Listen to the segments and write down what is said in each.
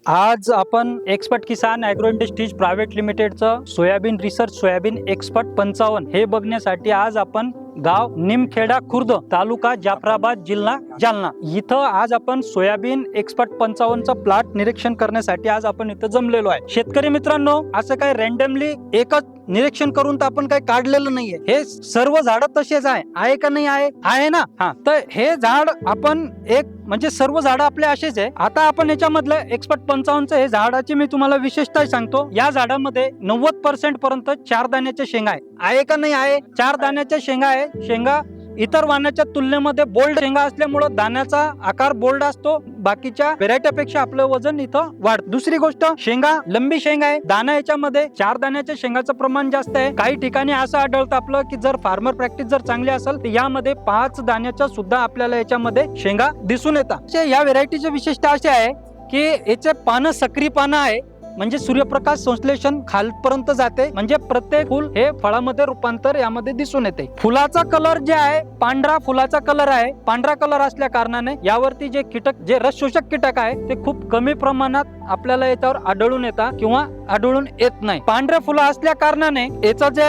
आज आपण expert Kisan agro industries private लिमिटेडचं सोयाबीन रिसर्च सोयाबीन एक्सपर्ट 55 हे बघण्यासाठी आज आपण गाव निमखेडा खुर्द तालुका जाफराबाद जिल्हा जालना इथं आज आपण सोयाबीन एक्सपर्ट 55चा प्लॉट निरीक्षण करण्यासाठी आज आपण इथं जमलेलो आहे। शेतकरी मित्रांनो, असं काय रँडमली एकच निरीक्षण करून तर आपण काही काढलेलं नाहीये। हे सर्व झाड तसेच आहे का नाही आहे ना? हा, तर हे झाड आपण एक म्हणजे सर्व झाड आपले असेच आहे। आता आपण याच्यामधलं एक्सपर्ट 55चं हे झाडाची मी तुम्हाला विशेषता सांगतो। या झाडामध्ये 90% पर्यंत 4 दाण्याच्या शेंगा आहे का नाही आहे? 4 दाण्याच्या शेंगा आहे। शेंगा इतर वाणाच्या तुलनेमध्ये बोल्ड शेंगा असल्यामुळे दाण्याचा आकार बोल्ड असतो, बाकीच्या व्हेरायटीपेक्षा आपलं वजन इथं वाढ। दुसरी गोष्ट, शेंगा लंबी शेंगा आहे। दाना याच्यामध्ये 4 दाण्याच्या शेंगाचं प्रमाण जास्त आहे। काही ठिकाणी असं आढळतं आपलं की जर फार्मर प्रॅक्टिस जर चांगली असेल तर यामध्ये 5 दाण्याच्या सुद्धा आपल्याला याच्यामध्ये शेंगा दिसून येतात। या व्हेरायटीची विशेषता अशी आहे की याचे पानं सक्रिय पानं आहे, म्हणजे सूर्यप्रकाश संश्लेषण खालपर्यंत जाते, म्हणजे प्रत्येक फुल हे फळामध्ये रूपांतर यामध्ये दिसून येते। फुलाचा कलर जे आहे पांढरा फुलाचा कलर आहे। पांढरा कलर असल्या कारणाने यावरती जे कीटक जे रस शोषक कीटक आहे ते खूप कमी प्रमाणात आपल्याला याच्यावर आढळून येतात किंवा आढळून येत नाही। पांढऱ्या फुलं असल्या कारणाने याचा जे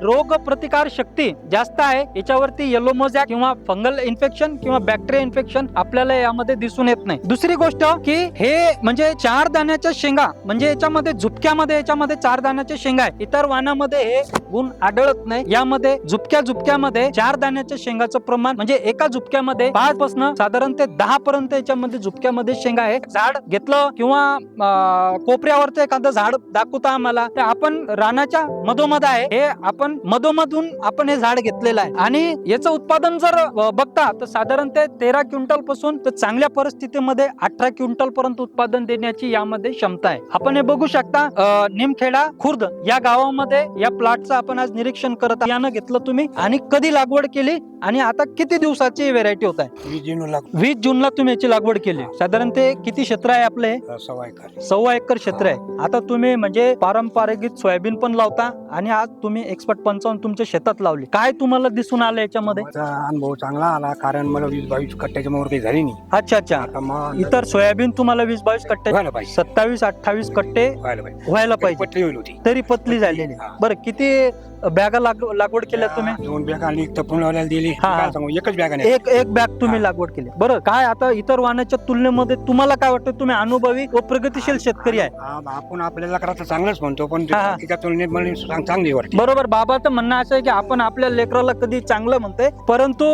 रोग प्रतिकार शक्ती जास्त आहे, याच्यावरती येलो मोजॅक किंवा फंगल इन्फेक्शन किंवा बॅक्टेरिया इन्फेक्शन आपल्याला यामध्ये दिसून येत नाही। दुसरी गोष्ट की हे म्हणजे 4 दाण्याच्या शेंगा, म्हणजे याच्यामध्ये झुपक्यामध्ये याच्यामध्ये 4 दाण्याच्या शेंगा आहे। इतर वाणामध्ये हे गुण आढळत नाही। यामध्ये झुपक्यामध्ये 4 दाण्याच्या शेंगाचं प्रमाण म्हणजे एका झुपक्यामध्ये 5 पासून साधारण ते 10 पर्यंत याच्यामध्ये झुपक्यामध्ये शेंगा आहे। झाड घेतलं किंवा कोपऱ्यावरचं एखादं झाड दाखवता आम्हाला, तर आपण रानाच्या मधोमध आहे, हे आपण मधोमधून आपण हे झाड घेतलेलं आहे। आणि याचं उत्पादन जर बघता तर साधारण ते 13 क्विंटल पासून तर चांगल्या परिस्थितीमध्ये 18 क्विंटल पर्यंत उत्पादन देण्याची यामध्ये क्षमता आहे। आपण हे बघू शकता, निमखेडा खुर्द या गावामध्ये या प्लॉटचं आपण आज निरीक्षण करत आहात। यानं घेतलं तुम्ही आणि कधी लागवड केली आणि आता किती दिवसाची व्हेरायटी होत आहे? 20 जूनला तुम्ही याची लागवड केली। साधारण ते किती क्षेत्र आहे आपले? 1.25 एकर क्षेत्र आहे। आता तुम्ही म्हणजे पारंपरिक सोयाबीन पण लावता आणि आज तुम्ही एक्सपर्ट 55 तुमच्या शेतात लावली। काय तुम्हाला दिसून आलं याच्यामध्ये? अनुभव चांगला आला, कारण मला 20-22 कट्ट्याच्या मोर काही झाली नाही। अच्छा, इतर सोयाबीन तुम्हाला 20-22 कट्टे 27-28 कट्टे व्हायला पाहिजे, तरी पतली झालेली। बरं, किती बॅगा लागवड केल्या तुम्ही? 2 बॅग आणि तपणवाल्याला दिली, एकच बॅग एक बॅग तुम्ही लागवड केली। बरं, काय आता इतर वाणाच्या तुलनेमध्ये तुम्हाला काय वाटतं? तुम्ही अनुभवी व प्रगतिशील शेतकरी आहे। आपण आपल्याला करायचं चांगलंच म्हणतो, पण त्याच्या तुलनेत मला चांगली वाटते। बरोबर, बाबाचं म्हणणं असं आहे की आपण आपल्या लेकराला कधी चांगलं म्हणतोय, परंतु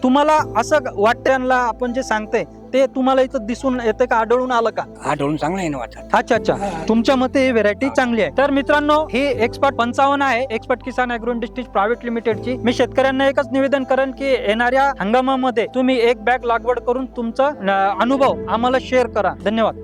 तुम्हाला असं वाटतं आपण जे सांगतोय ते तुम्हाला इथं दिसून येते का? आढळून आलं का? आढळून चांगलं आहे ना वाटत। अच्छा, तुमच्या मते ही व्हेरायटी चांगली आहे। तर मित्रांनो, ही एक्सपर्ट 55 आहे, expert Kisan agro industries private लिमिटेडची। मी शेतकऱ्यांना एकच निवेदन करेन की येणाऱ्या हंगामामध्ये तुम्ही एक बॅग लागवड करून तुमचा अनुभव आम्हाला शेअर करा। धन्यवाद।